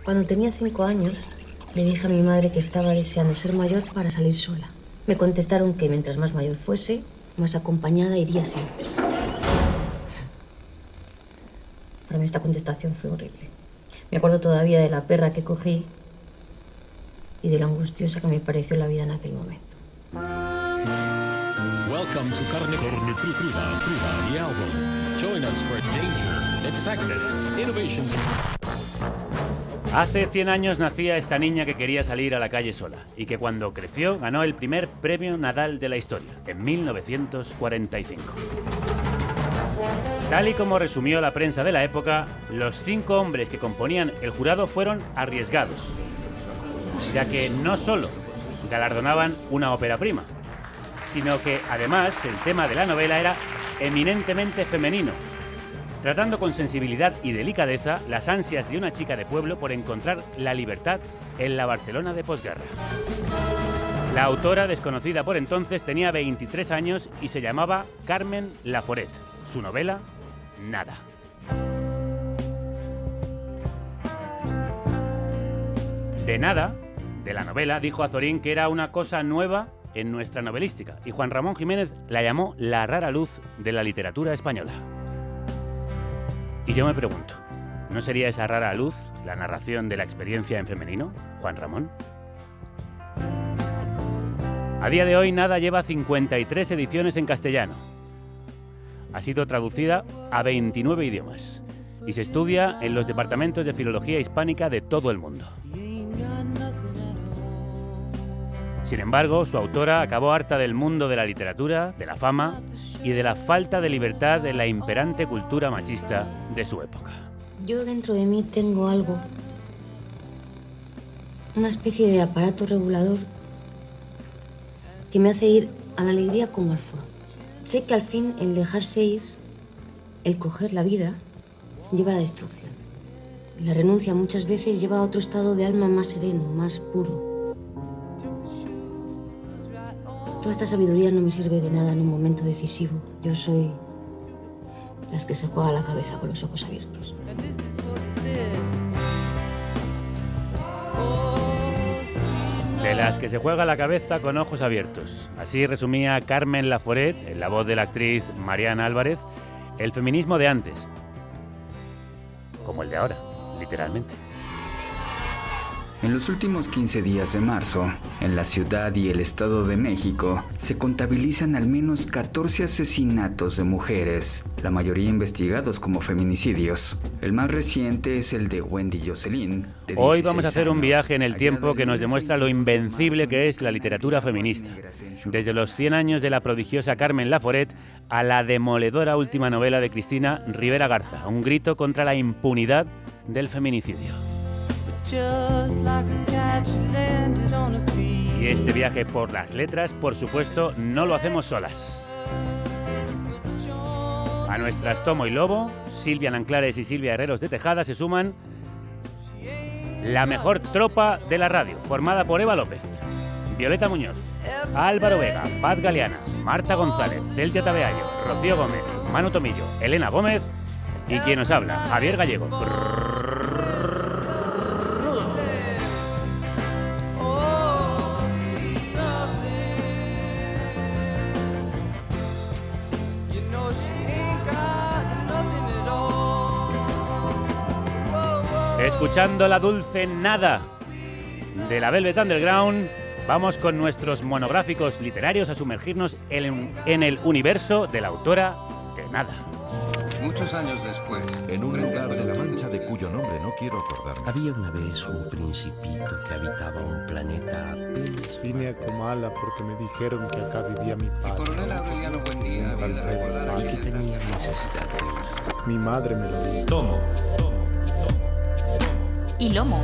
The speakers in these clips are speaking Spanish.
Cuando tenía 5 años, le dije a mi madre que estaba deseando ser mayor para salir sola. Me contestaron que mientras más mayor fuese, más acompañada iría siempre. Para mí esta contestación fue horrible. Me acuerdo todavía de la perra que cogí y de lo angustiosa que me pareció la vida en aquel momento. Welcome to Carne Cruda, the album. Join us for danger, excitement, innovations. Hace 100 años nacía esta niña que quería salir a la calle sola y que cuando creció ganó el primer premio Nadal de la historia, en 1945. Tal y como resumió la prensa de la época, los 5 hombres que componían el jurado fueron arriesgados, ya que no solo galardonaban una ópera prima, sino que además el tema de la novela era eminentemente femenino, tratando con sensibilidad y delicadeza las ansias de una chica de pueblo por encontrar la libertad en la Barcelona de posguerra. La autora, desconocida por entonces, tenía 23 años y se llamaba Carmen Laforet. Su novela, Nada. De Nada, de la novela, dijo Azorín que era una cosa nueva en nuestra novelística, y Juan Ramón Jiménez la llamó la rara luz de la literatura española. Y yo me pregunto, ¿no sería esa rara luz la narración de la experiencia en femenino, Juan Ramón? A día de hoy Nada lleva 53 ediciones en castellano. Ha sido traducida a 29 idiomas y se estudia en los departamentos de filología hispánica de todo el mundo. Sin embargo, su autora acabó harta del mundo de la literatura, de la fama y de la falta de libertad de la imperante cultura machista de su época. Yo dentro de mí tengo algo, una especie de aparato regulador que me hace ir a la alegría como al fuego. Sé que al fin el dejarse ir, el coger la vida, lleva a la destrucción. Y la renuncia muchas veces lleva a otro estado de alma más sereno, más puro. Toda esta sabiduría no me sirve de nada en un momento decisivo. Yo soy las que se juega la cabeza con los ojos abiertos. De las que se juega la cabeza con ojos abiertos. Así resumía Carmen Laforet, en la voz de la actriz Mariana Álvarez, el feminismo de antes. Como el de ahora, literalmente. En los últimos 15 días de marzo, en la Ciudad y el Estado de México, se contabilizan al menos 14 asesinatos de mujeres, la mayoría investigados como feminicidios. El más reciente es el de Wendy Jocelyn. Hoy vamos a hacer un viaje en el tiempo que nos demuestra lo invencible que es la literatura feminista. Desde los 100 años de la prodigiosa Carmen Laforet a la demoledora última novela de Cristina Rivera Garza, un grito contra la impunidad del feminicidio. Y este viaje por las letras, por supuesto, no lo hacemos solas. A nuestras Tomo y Lobo, Silvia Nanclares y Silvia Herreros de Tejada se suman la mejor tropa de la radio, formada por Eva López, Violeta Muñoz, Álvaro Vega, Paz Galeana, Marta González, Celtia Tabeayo, Rocío Gómez, Manu Tomillo, Elena Gómez y quien nos habla, Javier Gallego. Escuchando la dulce Nada de la Velvet Underground, vamos con nuestros monográficos literarios a sumergirnos en el universo de la autora de Nada. Muchos años después, en un lugar de la Mancha de cuyo nombre no quiero acordarme. Había una vez un principito que habitaba un planeta apenas. Vine a Comala porque me dijeron que acá vivía mi padre. Coronel Aureliano Buendía, Y que tenía necesidad de ir. Mi madre me lo dijo. Tomo. Y Lomo.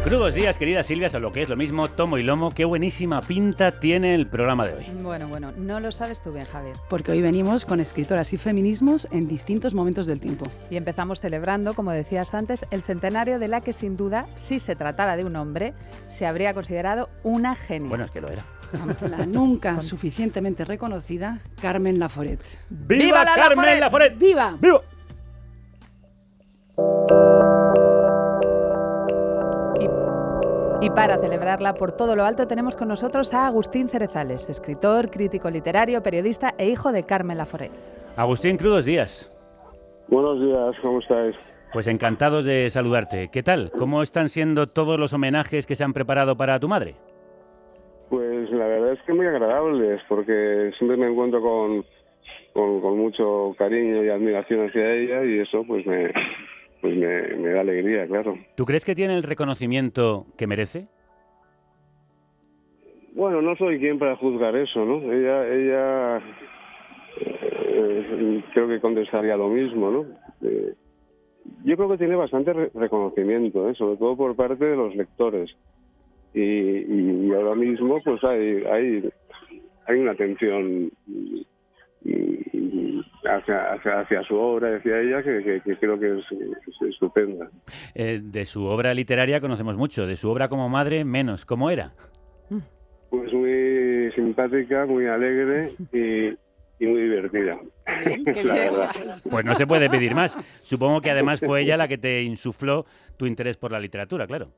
Crudos días, querida Silvia, o lo que es lo mismo, Tomo y Lomo. Qué buenísima pinta tiene el programa de hoy. Bueno, no lo sabes tú bien, Javier. Porque hoy venimos con escritoras y feminismos en distintos momentos del tiempo. Y empezamos celebrando, como decías antes, el centenario de la que sin duda, si se tratara de un hombre, se habría considerado una genia. Bueno, es que lo era. La nunca suficientemente reconocida Carmen Laforet. ¡Viva la Carmen Laforet! ¡Viva! ¡Viva! para celebrarla por todo lo alto tenemos con nosotros a Agustín Cerezales, escritor, crítico literario, periodista e hijo de Carmen Laforet. Agustín, crudos días. Buenos días, ¿cómo estáis? Pues encantados de saludarte. ¿Qué tal? ¿Cómo están siendo todos los homenajes que se han preparado para tu madre? Pues la verdad es que muy agradables, porque siempre me encuentro con mucho cariño y admiración hacia ella, y eso pues me da alegría, claro. ¿Tú crees que tiene el reconocimiento que merece? Bueno, no soy quien para juzgar eso, ¿no? Ella creo que contestaría lo mismo, ¿no? Yo creo que tiene bastante reconocimiento, sobre todo por parte de los lectores. Y ahora mismo pues hay una atención hacia su obra, hacia ella, que creo que es estupenda. De su obra literaria conocemos mucho, de su obra como madre menos. ¿Cómo era? Pues muy simpática, muy alegre y muy divertida. La verdad. Pues no se puede pedir más. Supongo que además fue ella la que te insufló tu interés por la literatura, claro.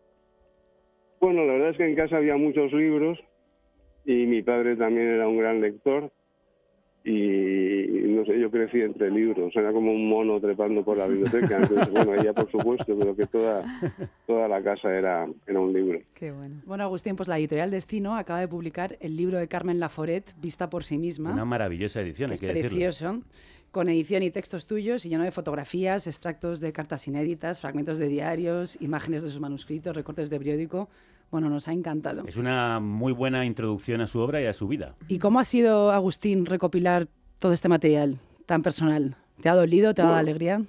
Bueno, la verdad es que en casa había muchos libros y mi padre también era un gran lector y no sé, yo crecí entre libros, era como un mono trepando por la biblioteca. Entonces, bueno, ella por supuesto, pero que toda la casa era un libro. Qué bueno. Bueno, Agustín, pues la editorial Destino acaba de publicar el libro de Carmen Laforet, Vista por sí misma. Una maravillosa edición, hay que decirlo. Es precioso, con edición y textos tuyos y lleno de fotografías, extractos de cartas inéditas, fragmentos de diarios, imágenes de sus manuscritos, recortes de periódico. Bueno, nos ha encantado. Es una muy buena introducción a su obra y a su vida. ¿Y cómo ha sido, Agustín, recopilar todo este material tan personal? ¿Te ha dolido? ¿Te ha dado alegría?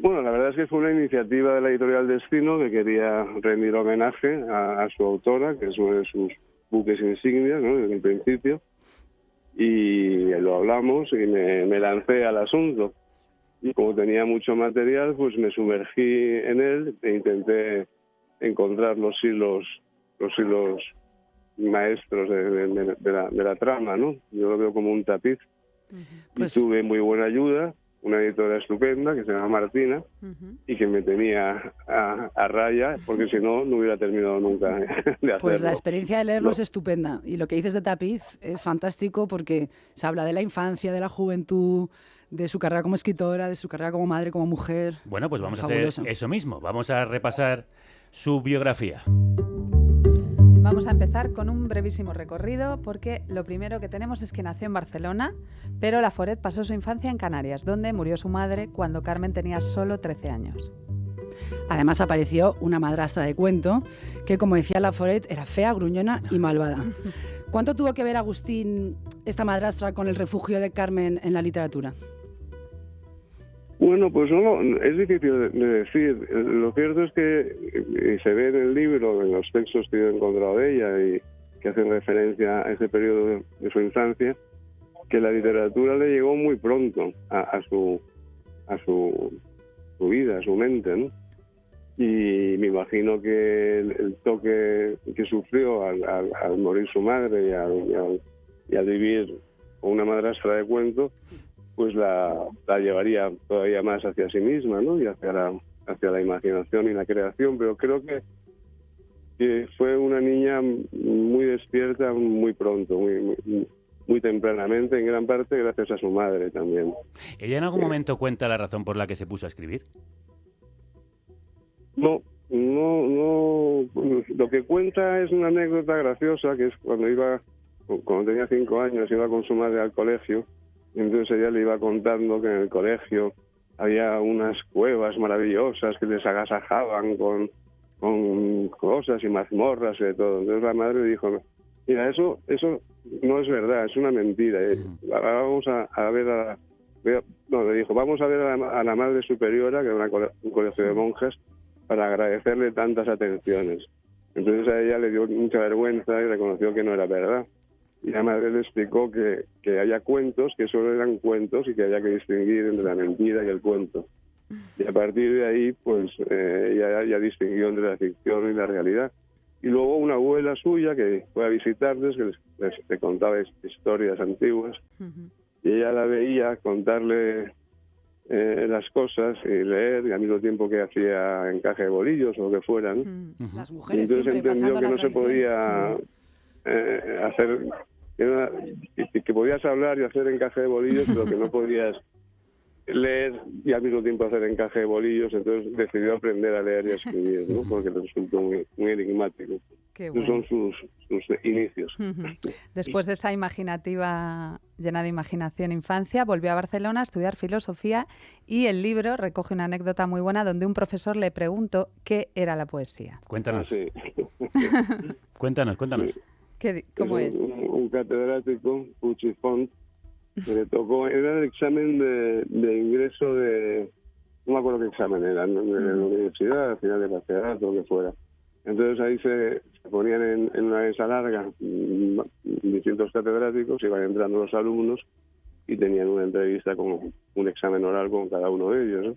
Bueno, la verdad es que fue una iniciativa de la editorial Destino que quería rendir homenaje a su autora, que es uno de sus buques insignias, ¿no?, desde el principio. Y lo hablamos y me lancé al asunto. Y como tenía mucho material, pues me sumergí en él e intenté encontrar los hilos maestros de la trama, ¿no? Yo lo veo como un tapiz. Pues... Y tuve muy buena ayuda, una editora estupenda que se llama Martina, y que me tenía a raya, porque si no, no hubiera terminado nunca de hacerlo. Pues la experiencia de leerlo es estupenda, y lo que dices de tapiz es fantástico porque se habla de la infancia, de la juventud, de su carrera como escritora, de su carrera como madre, como mujer. Bueno, pues vamos a hacer eso mismo, vamos a repasar su biografía. Vamos a empezar con un brevísimo recorrido porque lo primero que tenemos es que nació en Barcelona, pero Laforet pasó su infancia en Canarias, donde murió su madre cuando Carmen tenía solo 13 años. Además apareció una madrastra de cuento que, como decía Laforet, era fea, gruñona y malvada. ¿Cuánto tuvo que ver, Agustín, esta madrastra con el refugio de Carmen en la literatura? Bueno, pues no, es difícil de decir. Lo cierto es que se ve en el libro, en los textos que yo he encontrado de ella y que hacen referencia a ese periodo de su infancia, que la literatura le llegó muy pronto a su vida, a su mente, ¿no? Y me imagino que el toque que sufrió al morir su madre y al vivir con una madrastra de cuento, pues la llevaría todavía más hacia sí misma, ¿no? Y hacia la imaginación y la creación. Pero creo que fue una niña muy despierta muy pronto, muy tempranamente, en gran parte gracias a su madre también. ¿Ella en algún momento cuenta la razón por la que se puso a escribir? No. Lo que cuenta es una anécdota graciosa, que es cuando tenía 5 años, iba con su madre al colegio. Entonces ella le iba contando que en el colegio había unas cuevas maravillosas que les agasajaban con cosas y mazmorras y de todo. Entonces la madre le dijo, mira, eso no es verdad, es una mentira. Ahora vamos a ver le dijo, vamos a ver a la madre superiora, que era un colegio de monjas, para agradecerle tantas atenciones. Entonces a ella le dio mucha vergüenza y reconoció que no era verdad. Y la madre le explicó que haya cuentos, que solo eran cuentos y que había que distinguir entre la mentira y el cuento. Y a partir de ahí, pues, ella distinguió entre la ficción y la realidad. Y luego una abuela suya que fue a visitarles, que les contaba historias antiguas, y ella la veía contarle las cosas y leer, y al mismo tiempo que hacía encaje de bolillos o lo que fueran. Las mujeres Entonces siempre entendió pasando que la no se tradición. podía hacer, que podías hablar y hacer encaje de bolillos, pero que no podías leer y al mismo tiempo hacer encaje de bolillos. Entonces decidió aprender a leer y a escribir, ¿no? Porque le resultó muy enigmático. Qué Esos bueno. son sus inicios. Después de esa imaginativa, llena de imaginación infancia, volvió a Barcelona a estudiar filosofía y el libro recoge una anécdota muy buena donde un profesor le preguntó qué era la poesía. Cuéntanos. Sí. Cuéntanos. ¿Cómo es? Un catedrático, Puig i Font, que le tocó, era el examen de ingreso de, no me acuerdo qué examen era, ¿no? De la universidad, al final de bachillerato, lo que fuera. Entonces ahí se ponían en una mesa larga distintos catedráticos, iban entrando los alumnos y tenían una entrevista con un examen oral con cada uno de ellos, ¿no?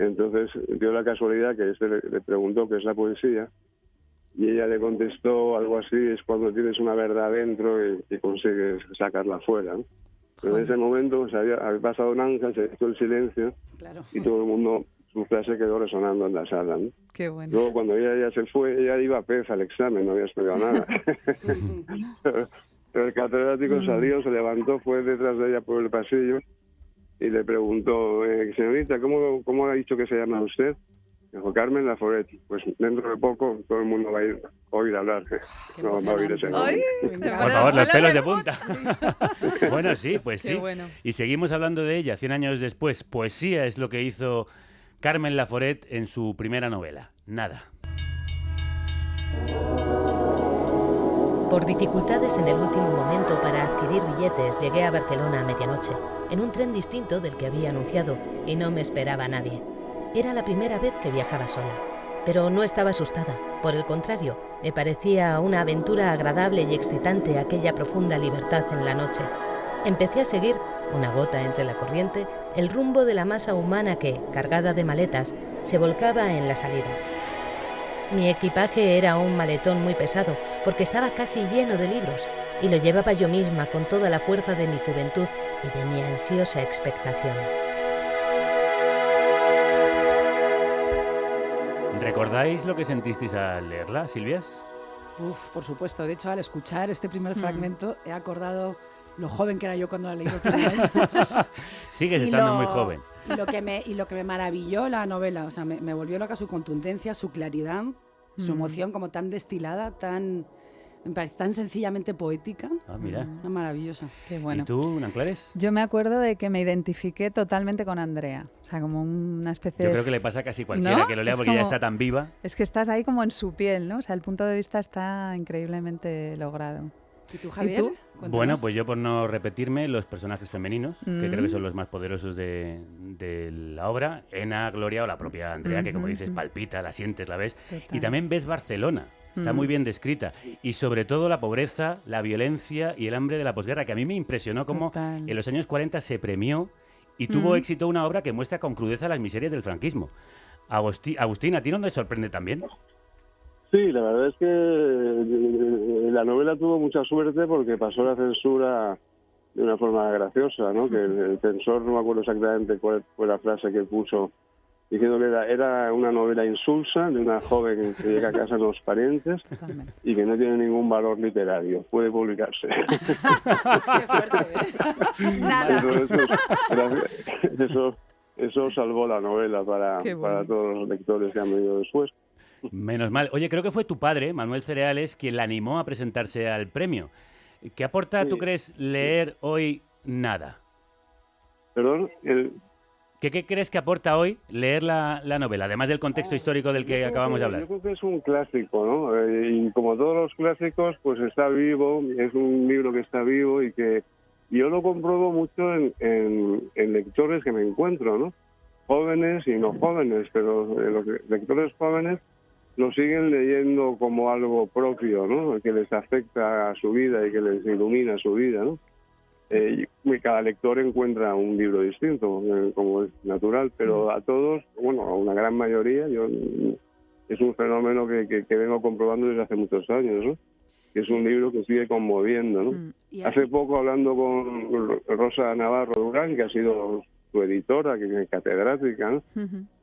Entonces dio la casualidad que le preguntó qué es la poesía y ella le contestó algo así: es cuando tienes una verdad dentro y consigues sacarla fuera, ¿no? Pero en ese momento había pasado un ángel, se hizo el silencio, Claro. y todo el mundo, su frase quedó resonando en la sala, ¿no? Qué bueno. Luego cuando ella ya se fue, ella iba a pez al examen, no había estudiado nada. Pero el catedrático salió, se levantó, fue detrás de ella por el pasillo y le preguntó: señorita, ¿cómo ha dicho que se llama usted? Dijo: Carmen Laforet. Pues dentro de poco todo el mundo va a oír hablar. No va a oír ese nombre. Por favor, los pelos de punta. Bueno, sí, pues Qué sí. bueno. Y seguimos hablando de ella 100 años después. Poesía es lo que hizo Carmen Laforet en su primera novela, Nada. Por dificultades en el último momento para adquirir billetes, llegué a Barcelona a medianoche, en un tren distinto del que había anunciado, y no me esperaba a nadie. Era la primera vez que viajaba sola, pero no estaba asustada. Por el contrario, me parecía una aventura agradable y excitante aquella profunda libertad en la noche. Empecé a seguir, una gota entre la corriente, el rumbo de la masa humana que, cargada de maletas, se volcaba en la salida. Mi equipaje era un maletón muy pesado, porque estaba casi lleno de libros, y lo llevaba yo misma con toda la fuerza de mi juventud y de mi ansiosa expectación. ¿Recordáis lo que sentisteis al leerla, Silvias? Uf, por supuesto. De hecho, al escuchar este primer fragmento, he acordado lo joven que era yo cuando la leí por primera vez. Sigues estando muy joven. Y lo que me maravilló la novela, o sea, me volvió loca su contundencia, su claridad, su emoción como tan destilada, me parece tan sencillamente poética. Ah, mira. Maravillosa. Qué bueno. ¿Y tú, Nanclares? Yo me acuerdo de que me identifiqué totalmente con Andrea. O sea, como una especie Yo de... creo que le pasa a casi cualquiera, ¿No? que lo lea Es porque ya como- está tan viva. Es que estás ahí como en su piel, ¿no? O sea, el punto de vista está increíblemente logrado. ¿Y tú, Javier? Cuéntanos. Bueno, pues yo, por no repetirme, los personajes femeninos, que creo que son Mm. los más poderosos de la obra: Ena, Gloria o la propia Andrea, que como dices, palpita, la sientes, la ves. Total. Y también ves Barcelona. Está muy bien descrita. Y sobre todo la pobreza, la violencia y el hambre de la posguerra, que a mí me impresionó cómo Total. en los años 40 se premió y tuvo éxito una obra que muestra con crudeza las miserias del franquismo. Agustín, ¿a ti no te sorprende también? Sí, la verdad es que la novela tuvo mucha suerte porque pasó la censura de una forma graciosa, ¿no? Que el censor, no me acuerdo exactamente cuál fue la frase que puso, diciendo que era una novela insulsa de una joven que llega a casa de los parientes y que no tiene ningún valor literario, puede publicarse. Qué fuerte, ¿eh? Nada. Eso salvó la novela para todos los lectores que han venido después. Menos mal. Oye, creo que fue tu padre, Manuel Cereales, quien la animó a presentarse al premio. ¿Qué aporta, tú crees, leer hoy Nada? ¿Perdón? ¿Qué crees que aporta hoy leer la novela, además del contexto histórico del que acabamos de hablar? Yo creo que es un clásico, ¿no? Y como todos los clásicos, pues está vivo, es un libro que está vivo y que yo lo compruebo mucho en lectores que me encuentro, ¿no? Jóvenes y no jóvenes, pero los lectores jóvenes lo siguen leyendo como algo propio, ¿no? Que les afecta a su vida y que les ilumina su vida, ¿no? Y cada lector encuentra un libro distinto, como es natural, pero a todos, bueno, a una gran mayoría, es un fenómeno que vengo comprobando desde hace muchos años, ¿no? Que es un libro que sigue conmoviendo, ¿no? Hace poco, hablando con Rosa Navarro Durán, que ha sido su editora, que es catedrática, ¿no?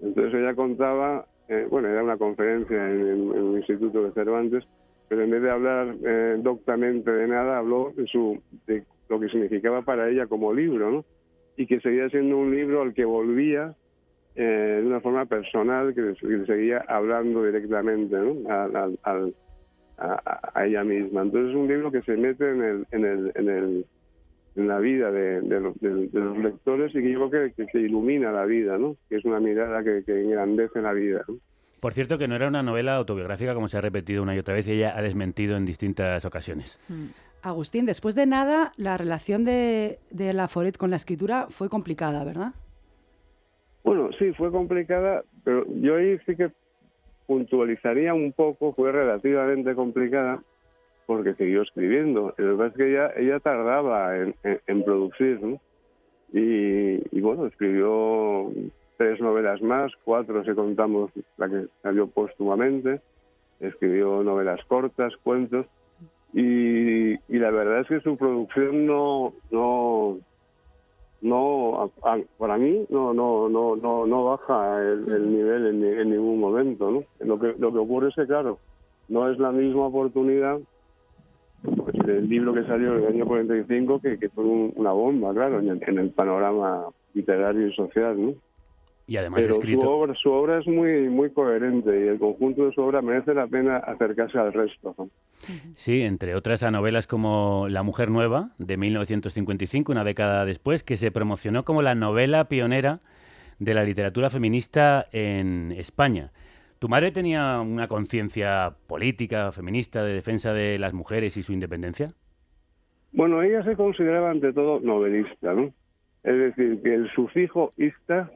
Entonces ella contaba, era una conferencia en el Instituto de Cervantes, pero en vez de hablar doctamente de nada, habló de lo que significaba para ella como libro, ¿no? Y que seguía siendo un libro al que volvía de una forma personal, que seguía hablando directamente, ¿no? a ella misma. Entonces es un libro que se mete en la vida de los lectores y que yo creo que ilumina la vida, ¿no? Que es una mirada que engrandece la vida, ¿no? Por cierto, que no era una novela autobiográfica, como se ha repetido una y otra vez, y ella ha desmentido en distintas ocasiones. Agustín, después de nada, la relación de Laforet con la escritura fue complicada, ¿verdad? Bueno, sí, fue complicada, pero yo ahí sí que puntualizaría un poco, fue relativamente complicada, porque siguió escribiendo. Lo que pasa es que ella tardaba en producir, ¿no? Y bueno, escribió 3 novelas más, 4 si contamos la que salió póstumamente, escribió novelas cortas, cuentos, y la verdad es que su producción para mí no baja el nivel en ningún momento, ¿no? Lo que ocurre es que, claro, no es la misma oportunidad, pues, el libro que salió en el año 45, que fue una bomba, claro, en el panorama literario y social, ¿no? Y además pero escrito... su obra es muy coherente, y el conjunto de su obra merece la pena acercarse al resto, ¿no? Sí, entre otras a novelas como La mujer nueva, de 1955, una década después, que se promocionó como la novela pionera de la literatura feminista en España. ¿Tu madre tenía una conciencia política, feminista, de defensa de las mujeres y su independencia? Bueno, ella se consideraba ante todo novelista, ¿no? Es decir, que el sufijo ista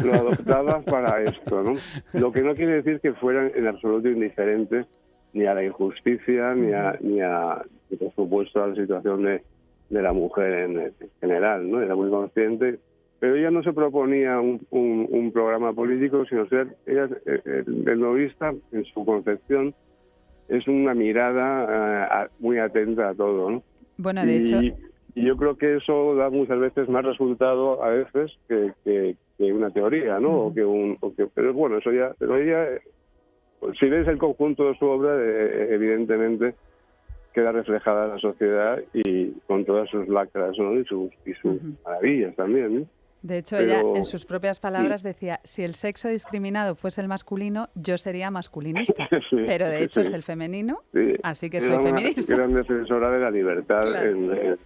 lo adoptaba para esto, ¿no? Lo que no quiere decir que fueran en absoluto indiferentes ni a la injusticia, ni por supuesto, a la situación de la mujer en general, ¿no? Era muy consciente, pero ella no se proponía un programa político, sino el novista, en su concepción, es una mirada muy atenta a todo, ¿no? Bueno, de hecho... Y yo creo que eso da muchas veces más resultado a veces que una teoría, ¿no? Pero bueno, eso ya... Pero ella, si ves el conjunto de su obra, evidentemente queda reflejada la sociedad y con todas sus lacras, ¿no? Y sus maravillas también, ¿no? De hecho, ella en sus propias palabras decía, si el sexo discriminado fuese el masculino, yo sería masculinista. Sí, pero de hecho es el femenino, así que soy feminista. Era una defensora de la libertad, claro,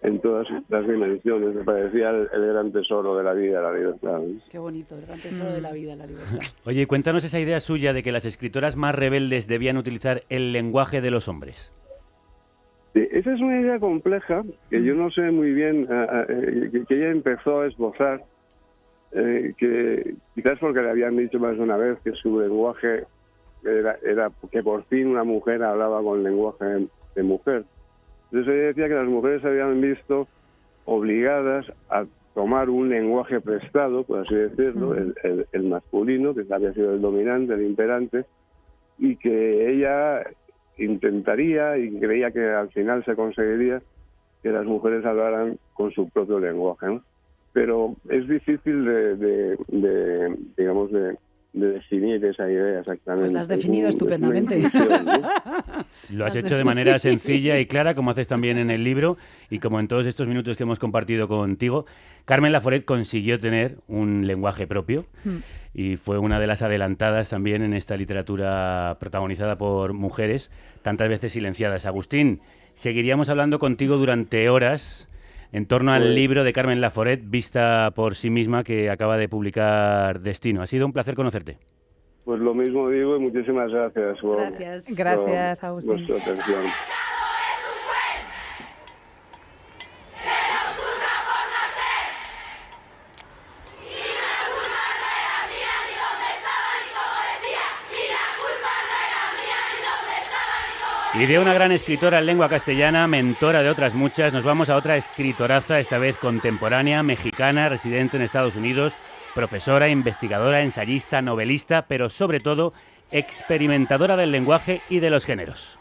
en todas las dimensiones. Me parecía el gran tesoro de la vida, la libertad. Qué bonito, el gran tesoro de la vida, la libertad. Oye, cuéntanos esa idea suya de que las escritoras más rebeldes debían utilizar el lenguaje de los hombres. Sí, esa es una idea compleja que yo no sé muy bien, que ella empezó a esbozar, que quizás porque le habían dicho más de una vez que su lenguaje era que por fin una mujer hablaba con lenguaje de mujer. Entonces ella decía que las mujeres se habían visto obligadas a tomar un lenguaje prestado, por así decirlo, el masculino, que había sido el dominante, el imperante, y que ella intentaría y creía que al final se conseguiría que las mujeres hablaran con su propio lenguaje, ¿no? Pero es difícil de definir esa idea exactamente. Pues la has definido estupendamente. ¿No? Lo has hecho de manera sencilla y clara, como haces también en el libro, y como en todos estos minutos que hemos compartido contigo. Carmen Laforet consiguió tener un lenguaje propio y fue una de las adelantadas también en esta literatura protagonizada por mujeres, tantas veces silenciadas. Agustín, seguiríamos hablando contigo durante horas en torno al libro de Carmen Laforet, Vista por sí misma, que acaba de publicar Destino. Ha sido un placer conocerte. Pues lo mismo digo y muchísimas gracias. Gracias, Agustín. Por vuestra atención. Y de una gran escritora en lengua castellana, mentora de otras muchas, nos vamos a otra escritoraza, esta vez contemporánea, mexicana, residente en Estados Unidos, profesora, investigadora, ensayista, novelista, pero sobre todo experimentadora del lenguaje y de los géneros.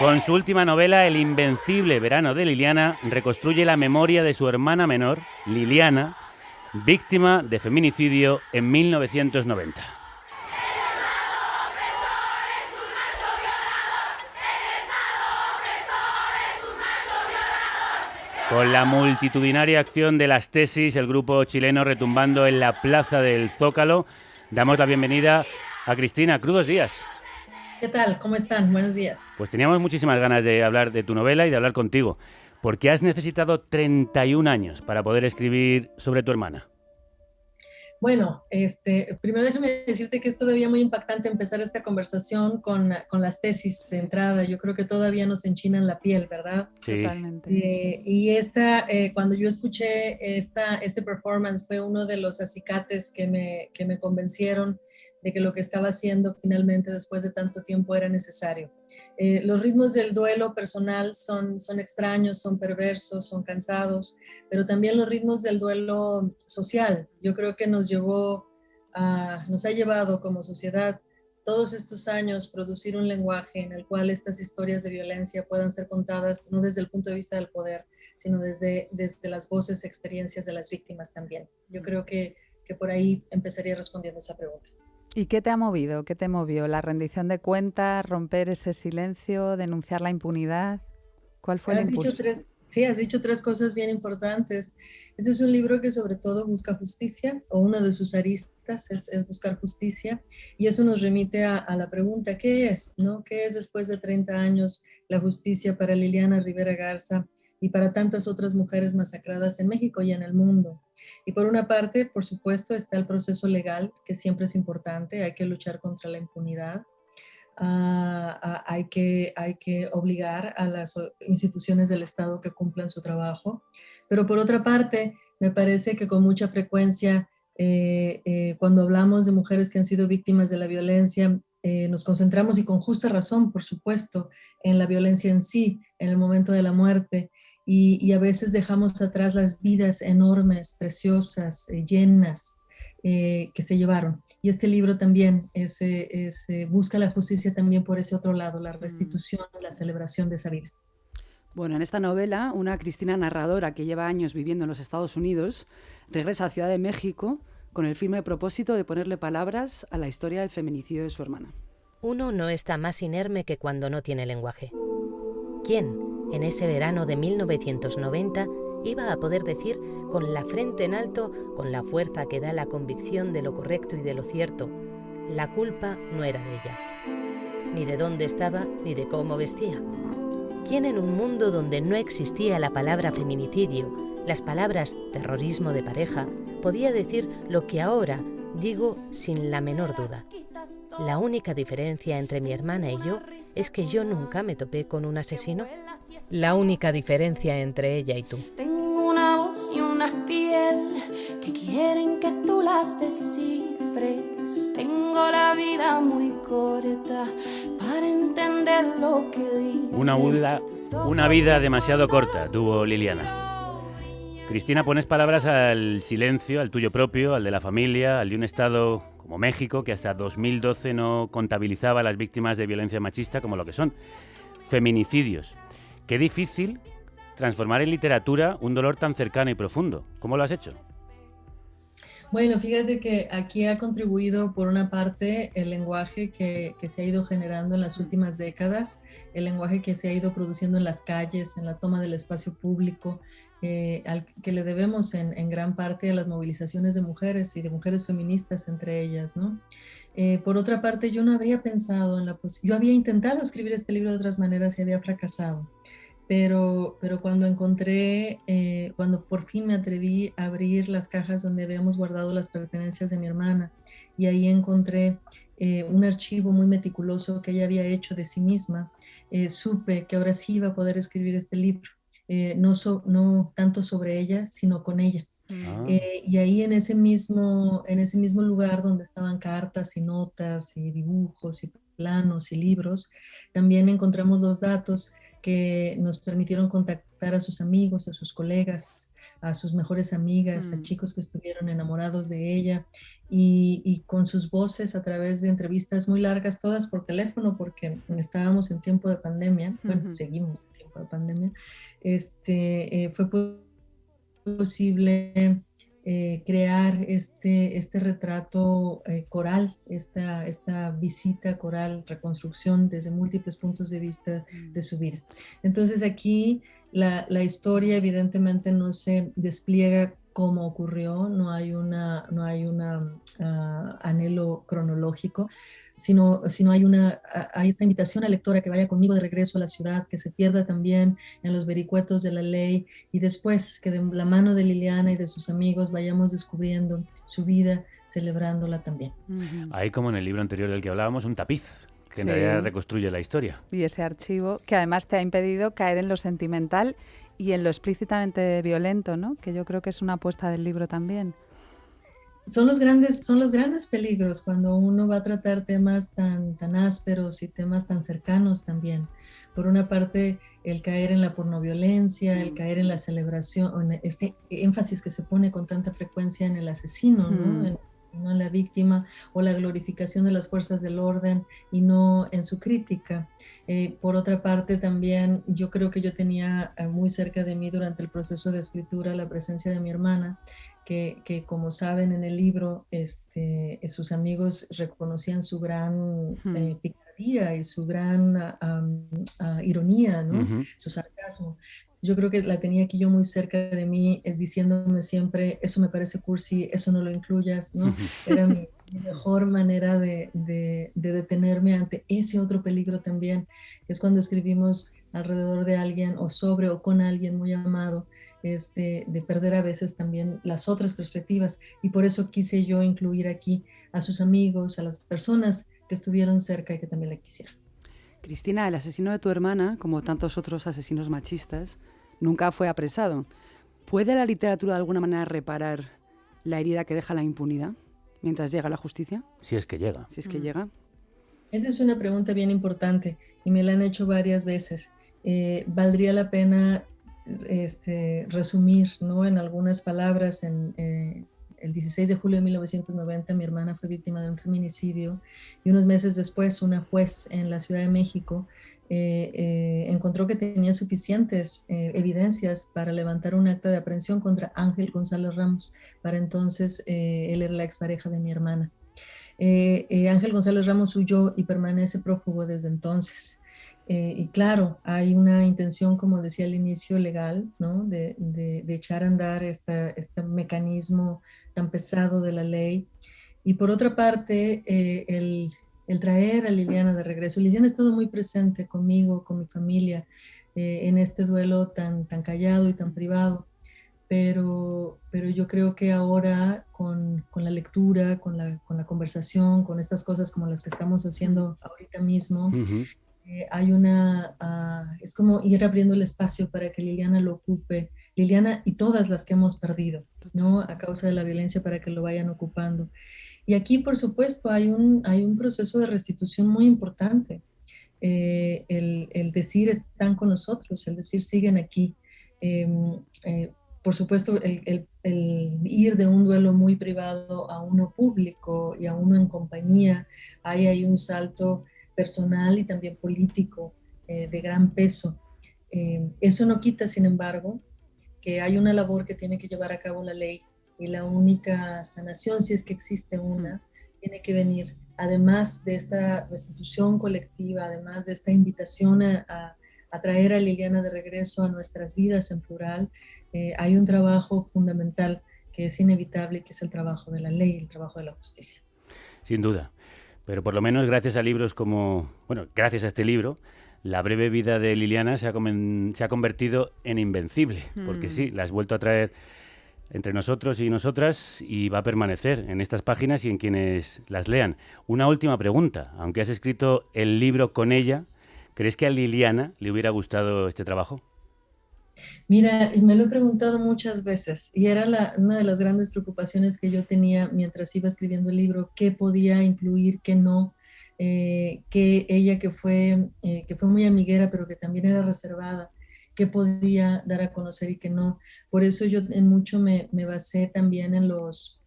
Con su última novela, El invencible verano de Liliana, reconstruye la memoria de su hermana menor, Liliana, víctima de feminicidio en 1990. Con la multitudinaria acción de las tesis, el grupo chileno retumbando en la plaza del Zócalo, damos la bienvenida a Cristina. Crudos días. ¿Qué tal? ¿Cómo están? Buenos días. Pues teníamos muchísimas ganas de hablar de tu novela y de hablar contigo, porque has necesitado 31 años para poder escribir sobre tu hermana. Bueno, primero déjame decirte que es todavía muy impactante empezar esta conversación con las tesis de entrada. Yo creo que todavía nos enchinan la piel, ¿verdad? Sí. Totalmente. Cuando yo escuché este performance fue uno de los acicates que me convencieron de que lo que estaba haciendo finalmente después de tanto tiempo era necesario. Los ritmos del duelo personal son extraños, son perversos, son cansados, pero también los ritmos del duelo social. Yo creo que nos ha llevado como sociedad todos estos años producir un lenguaje en el cual estas historias de violencia puedan ser contadas no desde el punto de vista del poder, sino desde las voces, experiencias de las víctimas también. Yo creo que por ahí empezaría respondiendo esa pregunta. ¿Y qué te ha movido? ¿Qué te movió? ¿La rendición de cuentas, romper ese silencio, denunciar la impunidad? ¿Cuál fue el impulso? Has dicho tres cosas bien importantes. Este es un libro que sobre todo busca justicia, o una de sus aristas es buscar justicia, y eso nos remite a la pregunta, ¿qué es? ¿No? ¿Qué es después de 30 años la justicia para Liliana Rivera Garza y para tantas otras mujeres masacradas en México y en el mundo? Y por una parte, por supuesto, está el proceso legal, que siempre es importante, hay que luchar contra la impunidad. Hay que obligar a las instituciones del Estado que cumplan su trabajo. Pero por otra parte, me parece que con mucha frecuencia, cuando hablamos de mujeres que han sido víctimas de la violencia, nos concentramos, y con justa razón, por supuesto, en la violencia en sí, en el momento de la muerte, y a veces dejamos atrás las vidas enormes, preciosas, llenas, que se llevaron. Y este libro también busca la justicia también por ese otro lado, la restitución, la celebración de esa vida. Bueno, en esta novela, una Cristina narradora que lleva años viviendo en los Estados Unidos regresa a Ciudad de México con el firme propósito de ponerle palabras a la historia del feminicidio de su hermana. Uno no está más inerme que cuando no tiene lenguaje. ¿Quién, en ese verano de 1990, iba a poder decir con la frente en alto, con la fuerza que da la convicción de lo correcto y de lo cierto, la culpa no era de ella, ni de dónde estaba, ni de cómo vestía? ¿Quién en un mundo donde no existía la palabra feminicidio, las palabras terrorismo de pareja, podía decir lo que ahora digo sin la menor duda? La única diferencia entre mi hermana y yo es que yo nunca me topé con un asesino. La única diferencia entre ella y tú. Tengo una voz y una piel que quieren que tú las descifres. Tengo la vida muy corta para entender lo que dices. Una vida demasiado corta tuvo Liliana. Cristina, pones palabras al silencio, al tuyo propio, al de la familia, al de un estado como México, que hasta 2012 no contabilizaba a las víctimas de violencia machista como lo que son feminicidios. Qué difícil transformar en literatura un dolor tan cercano y profundo. ¿Cómo lo has hecho? Bueno, fíjate que aquí ha contribuido por una parte el lenguaje que se ha ido generando en las últimas décadas, el lenguaje que se ha ido produciendo en las calles, en la toma del espacio público, al que le debemos en gran parte a las movilizaciones de mujeres y de mujeres feministas entre ellas, ¿no? Por otra parte, yo no habría pensado yo había intentado escribir este libro de otras maneras y había fracasado. Pero cuando cuando por fin me atreví a abrir las cajas donde habíamos guardado las pertenencias de mi hermana, y ahí encontré un archivo muy meticuloso que ella había hecho de sí misma, supe que ahora sí iba a poder escribir este libro, no tanto sobre ella, sino con ella. Y ahí en ese mismo lugar donde estaban cartas y notas y dibujos y planos y libros, también encontramos los datos que nos permitieron contactar a sus amigos, a sus colegas, a sus mejores amigas, a chicos que estuvieron enamorados de ella, y con sus voces a través de entrevistas muy largas, todas por teléfono, porque estábamos en tiempo de pandemia, bueno, seguimos en tiempo de pandemia, fue posible crear este retrato coral, esta visita coral, reconstrucción desde múltiples puntos de vista de su vida. Entonces aquí la historia evidentemente no se despliega como ocurrió, no hay un anhelo cronológico, sino hay esta invitación al lector a que vaya conmigo de regreso a la ciudad, que se pierda también en los vericuetos de la ley, y después que de la mano de Liliana y de sus amigos vayamos descubriendo su vida, celebrándola también. Hay, como en el libro anterior del que hablábamos, un tapiz que en realidad reconstruye la historia. Y ese archivo que además te ha impedido caer en lo sentimental y en lo explícitamente violento, ¿no? Que yo creo que es una apuesta del libro también. Son los grandes peligros cuando uno va a tratar temas tan ásperos y temas tan cercanos también. Por una parte, el caer en la pornoviolencia, el caer en la celebración, este énfasis que se pone con tanta frecuencia en el asesino, ¿no? No en la víctima, o la glorificación de las fuerzas del orden y no en su crítica. Por otra parte, también yo creo que yo tenía muy cerca de mí durante el proceso de escritura la presencia de mi hermana, que como saben en el libro, sus amigos reconocían su gran picardía y su gran ironía, ¿no? Su sarcasmo. Yo creo que la tenía aquí yo muy cerca de mí, diciéndome siempre, eso me parece cursi, eso no lo incluyas, ¿no? Era mi mejor manera de detenerme ante ese otro peligro también, que es cuando escribimos alrededor de alguien o sobre o con alguien muy amado, de perder a veces también las otras perspectivas, y por eso quise yo incluir aquí a sus amigos, a las personas que estuvieron cerca y que también la quisieron. Cristina, el asesino de tu hermana, como tantos otros asesinos machistas, nunca fue apresado. ¿Puede la literatura de alguna manera reparar la herida que deja la impunidad mientras llega la justicia? Si es que llega. Si es que llega. Esa es una pregunta bien importante y me la han hecho varias veces. Valdría la pena resumir, ¿no? En algunas palabras. El 16 de julio de 1990 mi hermana fue víctima de un feminicidio, y unos meses después una juez en la Ciudad de México encontró que tenía suficientes evidencias para levantar un acta de aprehensión contra Ángel González Ramos. Para entonces él era la expareja de mi hermana. Ángel González Ramos huyó y permanece prófugo desde entonces. Y claro, hay una intención, como decía al inicio, legal, ¿no? de echar a andar este mecanismo tan pesado de la ley. Y por otra parte, el traer a Liliana de regreso. Liliana ha estado muy presente conmigo, con mi familia, en este duelo tan callado y tan privado. Pero yo creo que ahora con la lectura, con la conversación, con estas cosas como las que estamos haciendo ahorita mismo, hay es como ir abriendo el espacio para que Liliana lo ocupe, Liliana y todas las que hemos perdido, ¿no? A causa de la violencia, para que lo vayan ocupando. Y aquí, por supuesto, hay un proceso de restitución muy importante. El decir están con nosotros, el decir siguen aquí. Por supuesto, el ir de un duelo muy privado a uno público y a uno en compañía, hay un salto personal y también político de gran peso. Eso no quita, sin embargo, que hay una labor que tiene que llevar a cabo la ley, y la única sanación, si es que existe una, tiene que venir, además de esta restitución colectiva, además de esta invitación a traer a Liliana de regreso a nuestras vidas en plural. Hay un trabajo fundamental que es inevitable, que es el trabajo de la ley, el trabajo de la justicia. Sin duda. Pero por lo menos gracias a libros gracias a este libro, la breve vida de Liliana se ha convertido en invencible, porque sí, la has vuelto a traer entre nosotros y nosotras, y va a permanecer en estas páginas y en quienes las lean. Una última pregunta, aunque has escrito el libro con ella, ¿crees que a Liliana le hubiera gustado este trabajo? Mira, me lo he preguntado muchas veces, y era una de las grandes preocupaciones que yo tenía mientras iba escribiendo el libro: qué podía incluir, qué no, que ella que fue muy amiguera, pero que también era reservada, qué podía dar a conocer y qué no. Por eso yo en mucho me basé también en los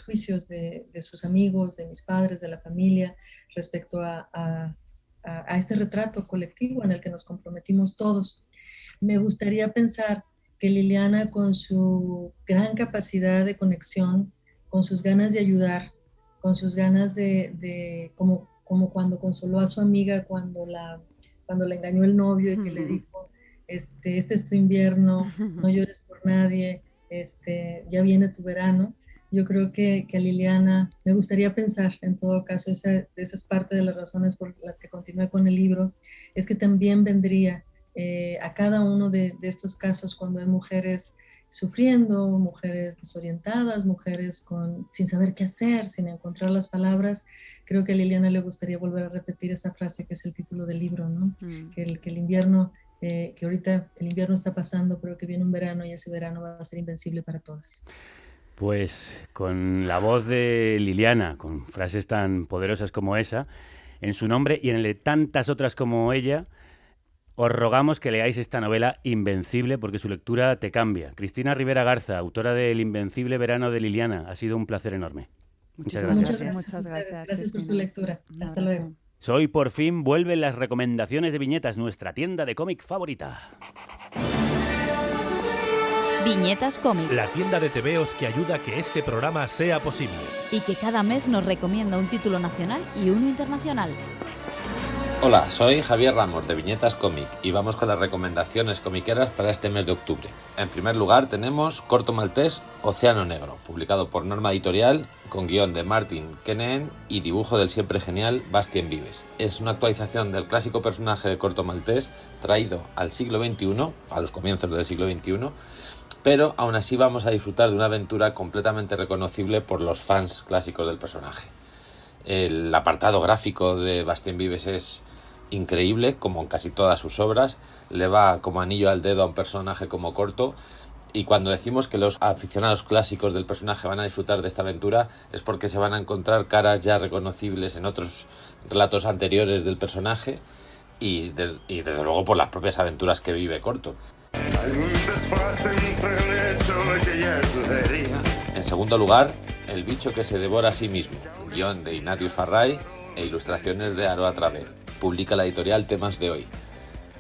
juicios de sus amigos, de mis padres, de la familia, respecto a este retrato colectivo en el que nos comprometimos todos. Me gustaría pensar que Liliana, con su gran capacidad de conexión, con sus ganas de ayudar, con sus ganas como cuando consoló a su amiga cuando la engañó el novio y que le dijo, este es tu invierno, no llores por nadie, ya viene tu verano. Yo creo que a Liliana, me gustaría pensar, en todo caso, esa es parte de las razones por las que continué con el libro, es que también vendría a cada uno de estos casos cuando hay mujeres sufriendo, mujeres desorientadas, mujeres sin saber qué hacer, sin encontrar las palabras. Creo que a Liliana le gustaría volver a repetir esa frase que es el título del libro, ¿no? Que el invierno, que ahorita el invierno está pasando, pero que viene un verano y ese verano va a ser invencible para todas. Pues con la voz de Liliana, con frases tan poderosas como esa, en su nombre y en el de tantas otras como ella, os rogamos que leáis esta novela Invencible, porque su lectura te cambia. Cristina Rivera Garza, autora de El Invencible Verano de Liliana, ha sido un placer enorme. Muchas gracias. Muchas gracias por su lectura. Hasta luego. Hoy por fin vuelven las recomendaciones de Viñetas, nuestra tienda de cómic favorita. Viñetas Cómic. La tienda de tebeos que ayuda a que este programa sea posible. Y que cada mes nos recomienda un título nacional y uno internacional. Hola, soy Javier Ramos de Viñetas Cómic y vamos con las recomendaciones comiqueras para este mes de octubre. En primer lugar tenemos Corto Maltés, Océano Negro, publicado por Norma Editorial, con guión de Martin Keneen y dibujo del siempre genial Bastien Vives. Es una actualización del clásico personaje de Corto Maltés traído al siglo XXI, a los comienzos del siglo XXI, pero aún así vamos a disfrutar de una aventura completamente reconocible por los fans clásicos del personaje. El apartado gráfico de Bastien Vives es increíble, como en casi todas sus obras, le va como anillo al dedo a un personaje como Corto, y cuando decimos que los aficionados clásicos del personaje van a disfrutar de esta aventura es porque se van a encontrar caras ya reconocibles en otros relatos anteriores del personaje y desde luego por las propias aventuras que vive Corto. En segundo lugar, El bicho que se devora a sí mismo, guión de Ignatius Farray e ilustraciones de Aroa Traver. Publica la editorial Temas de Hoy.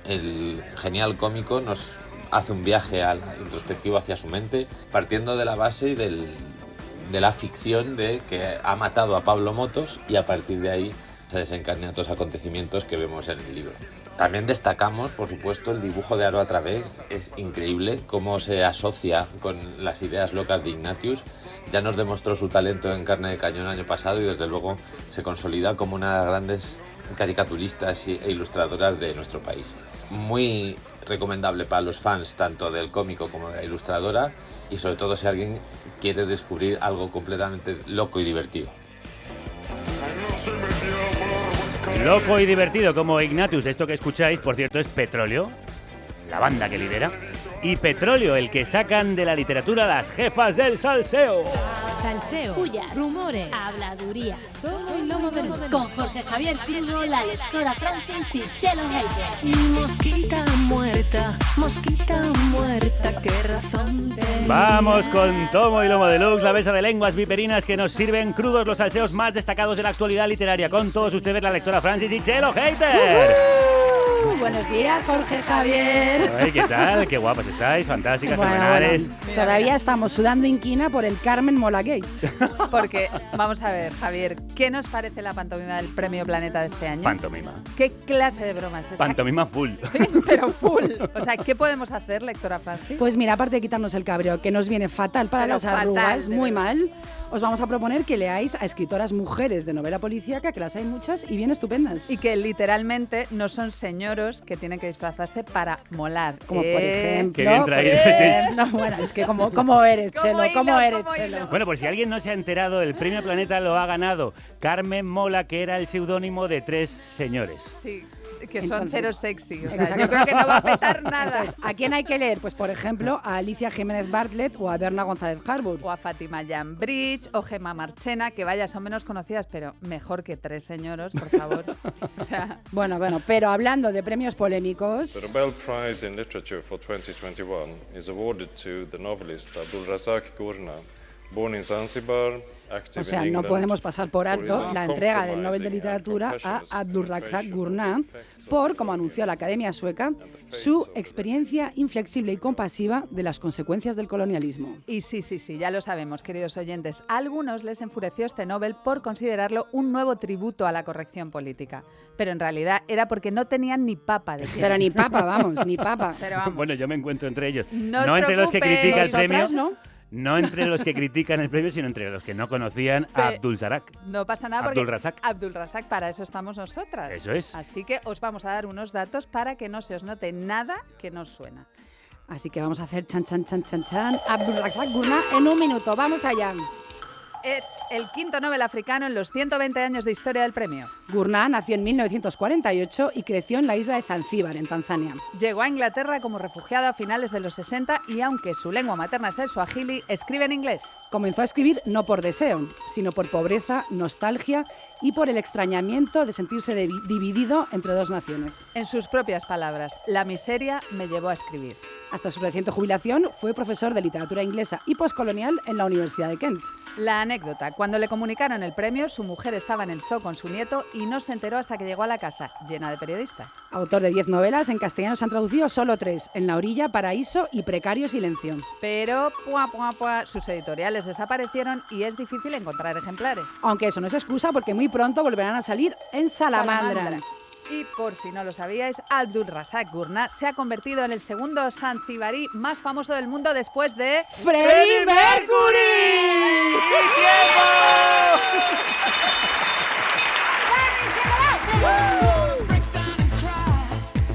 El genial cómico nos hace un viaje introspectivo hacia su mente, partiendo de la base de la ficción de que ha matado a Pablo Motos, y a partir de ahí se desencadenan todos los acontecimientos que vemos en el libro. También destacamos, por supuesto, el dibujo de Aroa Traver. Es increíble cómo se asocia con las ideas locas de Ignatius. Ya nos demostró su talento en Carne de Cañón el año pasado y desde luego se consolida como una de las grandes caricaturistas e ilustradoras de nuestro país. Muy recomendable para los fans tanto del cómico como de la ilustradora, y sobre todo si alguien quiere descubrir algo completamente loco y divertido. Loco y divertido como Ignatius. Esto que escucháis, por cierto, es Petróleo, la banda que lidera, y Petróleo, el que sacan de la literatura las jefas del salseo. Salseo, puya, rumores, habladuría, todo y lomo de luz. Con Jorge Javier Pingo, la lectora Francis y Chelo Hayes. Mosquita muerta, qué razón tenía. Vamos con Tomo y Lomo Deluxe, la mesa de lenguas viperinas que nos sirven crudos los salseos más destacados de la actualidad literaria. Con todos ustedes, la lectora Francis y Chelo Hater. Buenos días, Jorge Javier. Ay, ¿qué tal? Qué guapas estáis, fantásticas, fenomenales. Bueno, todavía estamos sudando inquina por el Carmen Molagate. Porque, vamos a ver, Javier, ¿qué nos parece la pantomima del Premio Planeta de este año? Pantomima. ¿Qué clase de bromas es esa? Pantomima full. Sí, pero full. O sea, ¿qué podemos hacer, lectora Francis? Pues mira, aparte de quitarnos el cabreo, que nos viene fatal para las arrugas, muy mal, os vamos a proponer que leáis a escritoras mujeres de novela policíaca, que las hay muchas y bien estupendas. Y que literalmente no son señoros que tienen que disfrazarse para molar. Como por ejemplo... Qué bien traído. Bueno, es que ¿cómo eres, Chelo? ¿Cómo eres, Chelo? Bueno, pues si alguien no se ha enterado, el Premio Planeta lo ha ganado Carmen Mola, que era el seudónimo de 3 señores. Sí. Que son cero sexy. O sea, yo creo que no va a petar nada. Entonces, ¿a quién hay que leer? Pues, por ejemplo, a Alicia Jiménez Bartlett o a Berna González Harwood. O a Fátima Jan Bridge o Gemma Marchena, que vaya, son menos conocidas, pero mejor que 3 señoros, por favor. O sea... Bueno, pero hablando de premios polémicos. The Nobel Prize in Literature for 2021 is awarded to the novelist Abdulrazak Gurnah, born in Zanzibar. O sea, no podemos pasar por alto la entrega del Nobel de Literatura a Abdulrazak Gurnah por, como anunció la Academia Sueca, su experiencia inflexible y compasiva de las consecuencias del colonialismo. Y sí, ya lo sabemos, queridos oyentes. A algunos les enfureció este Nobel por considerarlo un nuevo tributo a la corrección política. Pero en realidad era porque no tenían ni papa de queso. Pero ni papa, vamos, ni papa. Pero vamos. Bueno, yo me encuentro entre ellos. No entre los que critican el premio. ¿No? Entre los que critican el premio, sino entre los que no conocían a Abdulrazak. No pasa nada porque Abdulrazak, para eso estamos nosotras. Eso es. Así que os vamos a dar unos datos para que no se os note nada que no suena. Así que vamos a hacer chan. Abdulrazak Gurnah en un minuto. Vamos allá. Es el quinto Nobel africano en los 120 años de historia del premio. Gurnah nació en 1948 y creció en la isla de Zanzíbar, en Tanzania. Llegó a Inglaterra como refugiado a finales de los 60 y, aunque su lengua materna es el suajili, escribe en inglés. Comenzó a escribir no por deseo, sino por pobreza, nostalgia y por el extrañamiento de sentirse dividido entre dos naciones. En sus propias palabras, la miseria me llevó a escribir. Hasta su reciente jubilación fue profesor de literatura inglesa y postcolonial en la Universidad de Kent. La anécdota: cuando le comunicaron el premio, su mujer estaba en el zoo con su nieto y no se enteró hasta que llegó a la casa, llena de periodistas. Autor de 10 novelas, en castellano se han traducido solo 3, En la orilla, Paraíso y Precario silencio. Pero, sus editoriales desaparecieron y es difícil encontrar ejemplares. Aunque eso no es excusa, porque muy pronto volverán a salir en Salamandra. Y por si no lo sabíais, Abdulrazak Gurnah se ha convertido en el segundo zanzibarí más famoso del mundo después de... ¡Freddie Mercury!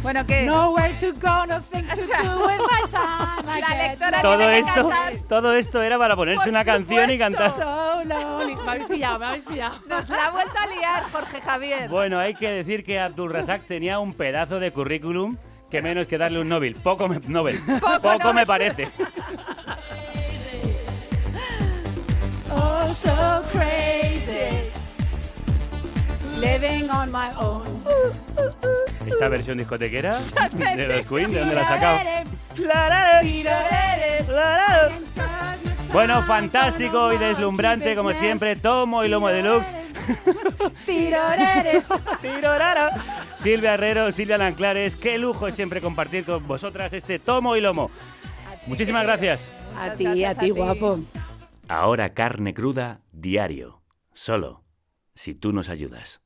Bueno, ¿qué? Nowhere to go, nothing to do with my time. La lectora tiene que cantar. Todo esto era para ponerse una canción y cantar. So lonely. Me habéis pillado. Nos la ha vuelto a liar, Jorge Javier. Bueno, hay que decir que Abdulrazak tenía un pedazo de currículum que menos que darle un Nobel. Poco me parece. Oh, so crazy. Living on my own. Esta versión discotequera de los Queen, ¿de dónde la has sacado? Bueno, fantástico y deslumbrante como siempre, Tomo y Lomo Deluxe. Silvia Herrero, Silvia Nanclares, qué lujo es siempre compartir con vosotras este Tomo y Lomo. Muchísimas gracias. A ti, guapo. Ahora carne cruda diario, solo si tú nos ayudas.